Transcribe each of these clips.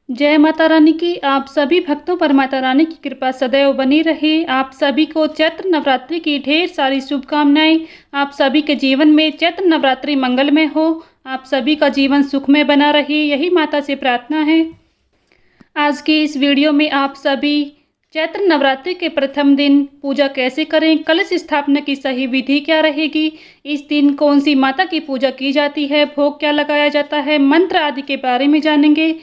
जय माता रानी की। आप सभी भक्तों पर माता रानी की कृपा सदैव बनी रहे। आप सभी को चैत्र नवरात्रि की ढेर सारी शुभकामनाएं। आप सभी के जीवन में चैत्र नवरात्रि मंगलमय हो। आप सभी का जीवन सुखमय बना रहे, यही माता से प्रार्थना है। आज की इस वीडियो में आप सभी चैत्र नवरात्रि के प्रथम दिन पूजा कैसे करें, कलश स्थापना की सही विधि क्या रहेगी, इस दिन कौन सी माता की पूजा की जाती है, भोग क्या लगाया जाता है, मंत्र आदि के बारे में जानेंगे।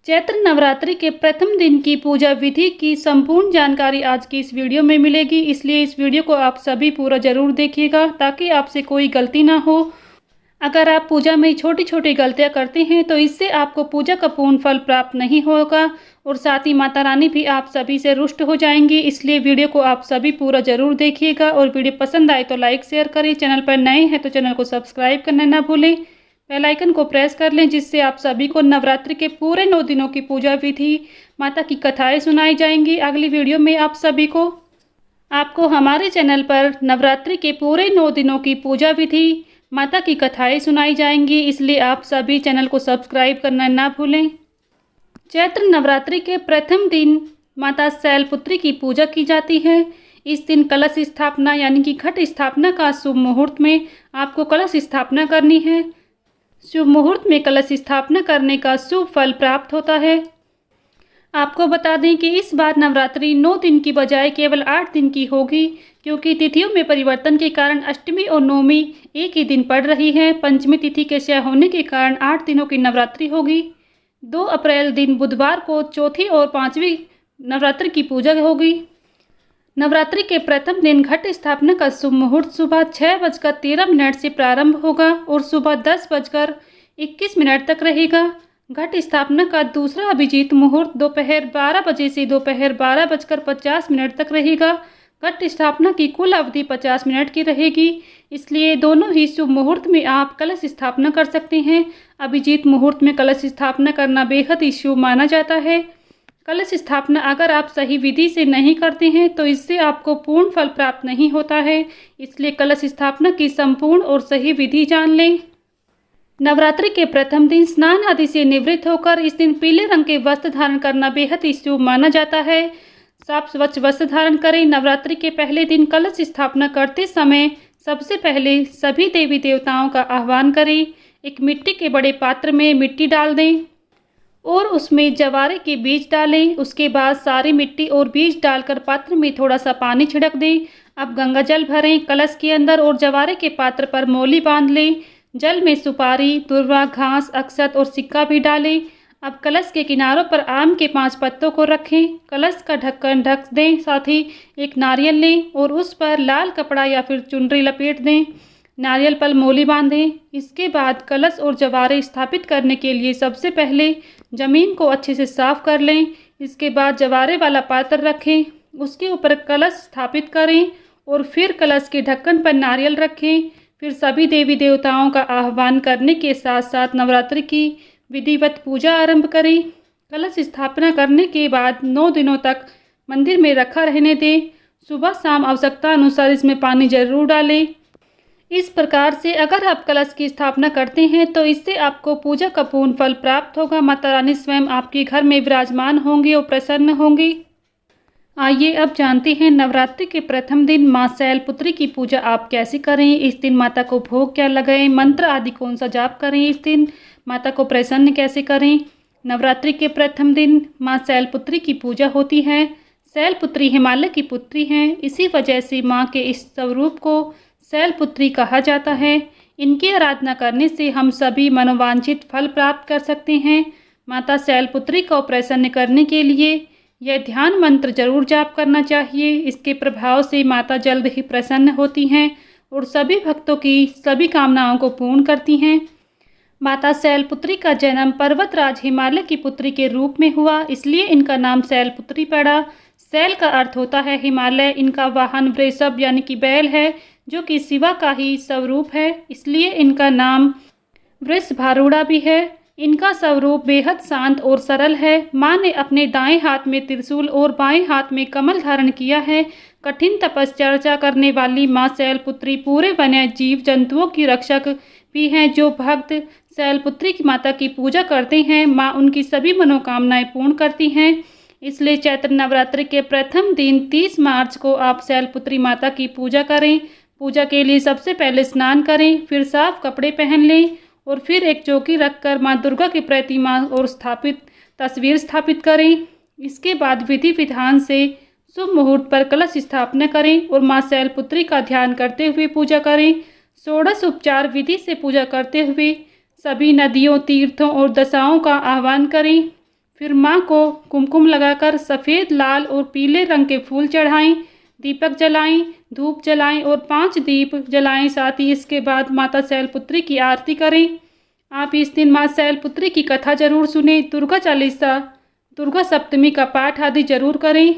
चैत्र नवरात्रि के प्रथम दिन की पूजा विधि की संपूर्ण जानकारी आज की इस वीडियो में मिलेगी, इसलिए इस वीडियो को आप सभी पूरा जरूर देखिएगा ताकि आपसे कोई गलती ना हो। अगर आप पूजा में छोटी छोटी गलतियां करते हैं तो इससे आपको पूजा का पूर्ण फल प्राप्त नहीं होगा और साथ ही माता रानी भी आप सभी से रुष्ट हो जाएंगी। इसलिए वीडियो को आप सभी पूरा जरूर देखिएगा और वीडियो पसंद आए तो लाइक शेयर करें। चैनल पर नए हैं तो चैनल को सब्सक्राइब करना ना भूलें, बेल आइकन को प्रेस कर लें, जिससे आप सभी को नवरात्रि के पूरे 9 दिनों की पूजा विधि, माता की कथाएं सुनाई जाएंगी। अगली वीडियो में आप सभी को आपको हमारे चैनल पर नवरात्रि के पूरे 9 दिनों की पूजा विधि, माता की कथाएं सुनाई जाएंगी, इसलिए आप सभी चैनल को सब्सक्राइब करना ना भूलें। चैत्र नवरात्रि के प्रथम दिन माता शैलपुत्री की पूजा की जाती है। इस दिन कलश स्थापना यानी कि घट स्थापना का शुभ मुहूर्त में आपको कलश स्थापना करनी है। शुभ मुहूर्त में कलश स्थापना करने का शुभ फल प्राप्त होता है। आपको बता दें कि इस बार नवरात्रि 9 दिन की बजाय केवल 8 दिन की होगी, क्योंकि तिथियों में परिवर्तन के कारण अष्टमी और नवमी एक ही दिन पड़ रही है। पंचमी तिथि के क्षय होने के कारण 8 दिनों की नवरात्रि होगी। 2 अप्रैल दिन बुधवार को चौथी और 5वीं नवरात्रि की पूजा होगी। नवरात्रि के प्रथम दिन घट स्थापना का शुभ मुहूर्त सुबह 6:13 से प्रारंभ होगा और सुबह 10:21 तक रहेगा। घट स्थापना का दूसरा अभिजीत मुहूर्त दोपहर 12 बजे से दोपहर 12:50 तक रहेगा। घट स्थापना की कुल अवधि 50 मिनट की रहेगी, इसलिए दोनों ही शुभ मुहूर्त में आप कलश स्थापना कर सकते हैं। अभिजीत मुहूर्त में कलश स्थापना करना बेहद ही शुभ माना जाता है। कलश स्थापना अगर आप सही विधि से नहीं करते हैं तो इससे आपको पूर्ण फल प्राप्त नहीं होता है, इसलिए कलश स्थापना की संपूर्ण और सही विधि जान लें। नवरात्रि के प्रथम दिन स्नान आदि से निवृत्त होकर इस दिन पीले रंग के वस्त्र धारण करना बेहद ही शुभ माना जाता है। साफ स्वच्छ वस्त्र धारण करें। नवरात्रि के पहले दिन कलश स्थापना करते समय सबसे पहले सभी देवी देवताओं का आह्वान करें। एक मिट्टी के बड़े पात्र में मिट्टी डाल दें और उसमें जवारे के बीज डालें। उसके बाद सारी मिट्टी और बीज डालकर पात्र में थोड़ा सा पानी छिड़क दें। अब गंगा जल भरें कलश के अंदर और जवारे के पात्र पर मौली बांध लें। जल में सुपारी, दुर्वा, घास, अक्षत और सिक्का भी डालें। अब कलश के किनारों पर आम के 5 पत्तों को रखें। कलश का ढक्कन ढक दें। साथ ही एक नारियल लें और उस पर लाल कपड़ा या फिर चुनरी लपेट दें। नारियल पर मौली बांधें। इसके बाद कलश और जवारे स्थापित करने के लिए सबसे पहले ज़मीन को अच्छे से साफ कर लें। इसके बाद जवारे वाला पात्र रखें, उसके ऊपर कलश स्थापित करें और फिर कलश के ढक्कन पर नारियल रखें। फिर सभी देवी देवताओं का आह्वान करने के साथ साथ नवरात्रि की विधिवत पूजा आरंभ करें। कलश स्थापना करने के बाद 9 दिनों तक मंदिर में रखा रहने दें। सुबह शाम आवश्यकता अनुसार इसमें पानी जरूर डालें। इस प्रकार से अगर आप कलश की स्थापना करते हैं तो इससे आपको पूजा का पूर्ण फल प्राप्त होगा। माता रानी स्वयं आपके घर में विराजमान होंगी और प्रसन्न होंगी। आइए अब जानते हैं नवरात्रि के प्रथम दिन माँ शैलपुत्री की पूजा आप कैसे करें। इस दिन माता को भोग क्या लगाएं, मंत्र आदि कौन सा जाप करें, इस दिन माता को प्रसन्न कैसे करें। नवरात्रि के प्रथम दिन माँ शैलपुत्री की पूजा होती है। शैलपुत्री हिमालय की पुत्री हैं, इसी वजह से माँ के इस स्वरूप को शैलपुत्री कहा जाता है। इनकी आराधना करने से हम सभी मनोवांछित फल प्राप्त कर सकते हैं। माता शैलपुत्री को प्रसन्न करने के लिए यह ध्यान मंत्र जरूर जाप करना चाहिए। इसके प्रभाव से माता जल्द ही प्रसन्न होती हैं और सभी भक्तों की सभी कामनाओं को पूर्ण करती हैं। माता शैलपुत्री का जन्म पर्वतराज हिमालय की पुत्री के रूप में हुआ, इसलिए इनका नाम शैलपुत्री पड़ा। शैल का अर्थ होता है हिमालय। इनका वाहन वृषभ यानी कि बैल है, जो कि शिवा का ही स्वरूप है, इसलिए इनका नाम वृषभारूढ़ा भी है। इनका स्वरूप बेहद शांत और सरल है। माँ ने अपने दाएं हाथ में त्रिशूल और बाएं हाथ में कमल धारण किया है। कठिन तपस्या करने वाली माँ शैलपुत्री पूरे वन्य जीव जंतुओं की रक्षक भी हैं। जो भक्त शैलपुत्री की माता की पूजा करते हैं, माँ उनकी सभी मनोकामनाएं पूर्ण करती हैं। इसलिए चैत्र नवरात्रि के प्रथम दिन 30 मार्च को आप शैलपुत्री माता की पूजा करें। पूजा के लिए सबसे पहले स्नान करें, फिर साफ कपड़े पहन लें और फिर एक चौकी रखकर माँ दुर्गा की प्रतिमा और तस्वीर स्थापित करें। इसके बाद विधि विधान से शुभ मुहूर्त पर कलश स्थापना करें और माँ शैलपुत्री का ध्यान करते हुए पूजा करें। षोडश उपचार विधि से पूजा करते हुए सभी नदियों, तीर्थों और दशाओं का आह्वान करें। फिर माँ को कुमकुम लगाकर सफ़ेद, लाल और पीले रंग के फूल चढ़ाएं, दीपक जलाएं, धूप जलाएं और 5 दीप जलाएं। साथ ही इसके बाद माता शैलपुत्री की आरती करें। आप इस दिन माँ शैलपुत्री की कथा जरूर सुनें, दुर्गा चालीसा, दुर्गा सप्तमी का पाठ आदि जरूर करें।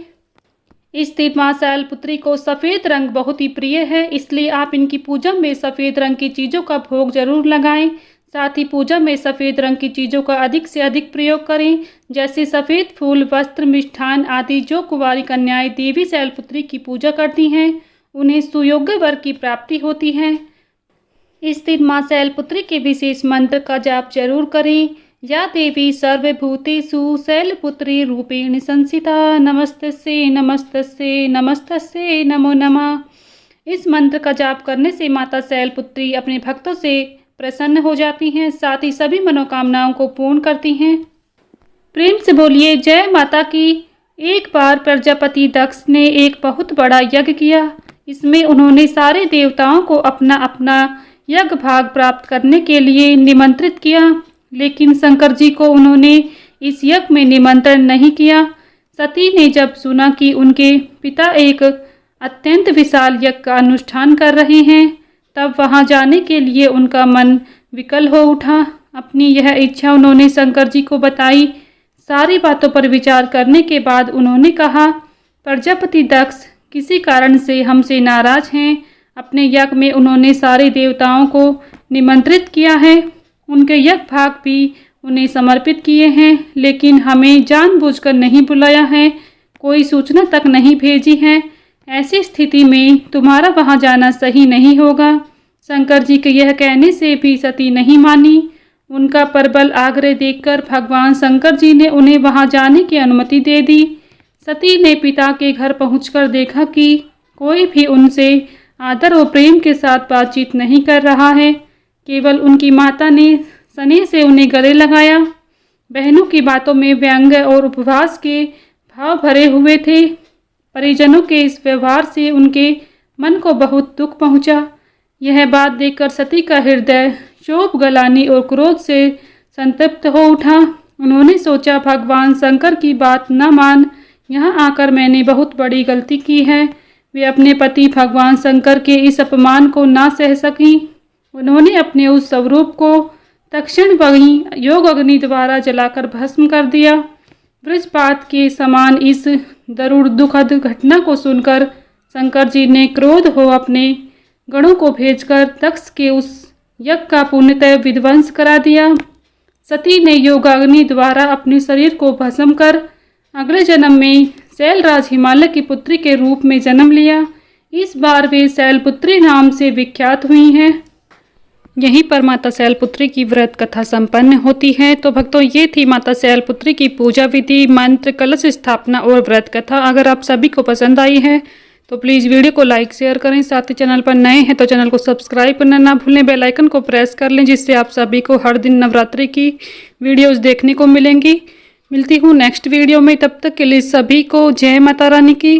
इस दिन माँ शैलपुत्री को सफ़ेद रंग बहुत ही प्रिय है, इसलिए आप इनकी पूजा में सफ़ेद रंग की चीज़ों का भोग जरूर लगाएं। साथ ही पूजा में सफ़ेद रंग की चीज़ों का अधिक से अधिक प्रयोग करें, जैसे सफ़ेद फूल, वस्त्र, मिष्ठान आदि। जो कुंवारी कन्याएं देवी शैलपुत्री की पूजा करती हैं उन्हें सुयोग्य वर की प्राप्ति होती है। इस दिन माँ शैलपुत्री के विशेष मंत्र का जाप जरूर करें। या देवी सर्वभूतेषु शैलपुत्री रूपेण संस्थिता नमस्तस्यै नमस्तस्यै नमस्तस्यै नमो नमः। इस मंत्र का जाप करने से माता शैलपुत्री अपने भक्तों से प्रसन्न हो जाती हैं, साथ ही सभी मनोकामनाओं को पूर्ण करती हैं। प्रेम से बोलिए जय माता की। एक बार प्रजापति दक्ष ने एक बहुत बड़ा यज्ञ किया। इसमें उन्होंने सारे देवताओं को अपना अपना यज्ञ भाग प्राप्त करने के लिए निमंत्रित किया, लेकिन शंकर जी को उन्होंने इस यज्ञ में निमंत्रण नहीं किया। सती ने जब सुना कि उनके पिता एक अत्यंत विशाल यज्ञ का अनुष्ठान कर रहे हैं, तब वहां जाने के लिए उनका मन विकल हो उठा। अपनी यह इच्छा उन्होंने शंकर जी को बताई। सारी बातों पर विचार करने के बाद उन्होंने कहा, प्रजापति दक्ष किसी कारण से हमसे नाराज हैं। अपने यज्ञ में उन्होंने सारे देवताओं को निमंत्रित किया है, उनके यज्ञ भाग भी उन्हें समर्पित किए हैं, लेकिन हमें जानबूझकर नहीं बुलाया है, कोई सूचना तक नहीं भेजी है। ऐसी स्थिति में तुम्हारा वहां जाना सही नहीं होगा। शंकर जी के यह कहने से भी सती नहीं मानी। उनका प्रबल आग्रह देखकर भगवान शंकर जी ने उन्हें वहां जाने की अनुमति दे दी। सती ने पिता के घर पहुंचकर देखा कि कोई भी उनसे आदर और प्रेम के साथ बातचीत नहीं कर रहा है। केवल उनकी माता ने स्नेह से उन्हें गले लगाया। बहनों की बातों में व्यंग्य और उपहास के भाव भरे हुए थे। परिजनों के इस व्यवहार से उनके मन को बहुत दुख पहुंचा। यह बात देखकर सती का हृदय क्षोभ, ग्लानि और क्रोध से संतप्त हो उठा। उन्होंने सोचा, भगवान शंकर की बात न मान यहाँ आकर मैंने बहुत बड़ी गलती की है। वे अपने पति भगवान शंकर के इस अपमान को ना सह सकी। उन्होंने अपने उस स्वरूप को तत्क्षण वहीं योग अग्नि द्वारा जलाकर भस्म कर दिया। वृक्षपात के समान इस दारुण दुखद घटना को सुनकर शंकर जी ने क्रोध हो अपने गणों को भेजकर दक्ष के उस यज्ञ का पूर्णतः विध्वंस करा दिया। सती ने योगाग्नि द्वारा अपने शरीर को भस्म कर अगले जन्म में शैलराज हिमालय की पुत्री के रूप में जन्म लिया। इस बार वे शैलपुत्री नाम से विख्यात हुई हैं। यहीं पर माता शैलपुत्री की व्रत कथा संपन्न होती है। तो भक्तों, ये थी माता शैलपुत्री की पूजा विधि, मंत्र, कलश स्थापना और व्रत कथा। अगर आप सभी को पसंद आई है तो प्लीज़ वीडियो को लाइक शेयर करें। साथ ही चैनल पर नए हैं तो चैनल को सब्सक्राइब करना ना भूलें। बेल आइकन को प्रेस कर लें, जिससे आप सभी को हर दिन नवरात्रि की वीडियोस देखने को मिलेंगी। मिलती हूँ नेक्स्ट वीडियो में, तब तक के लिए सभी को जय माता रानी की।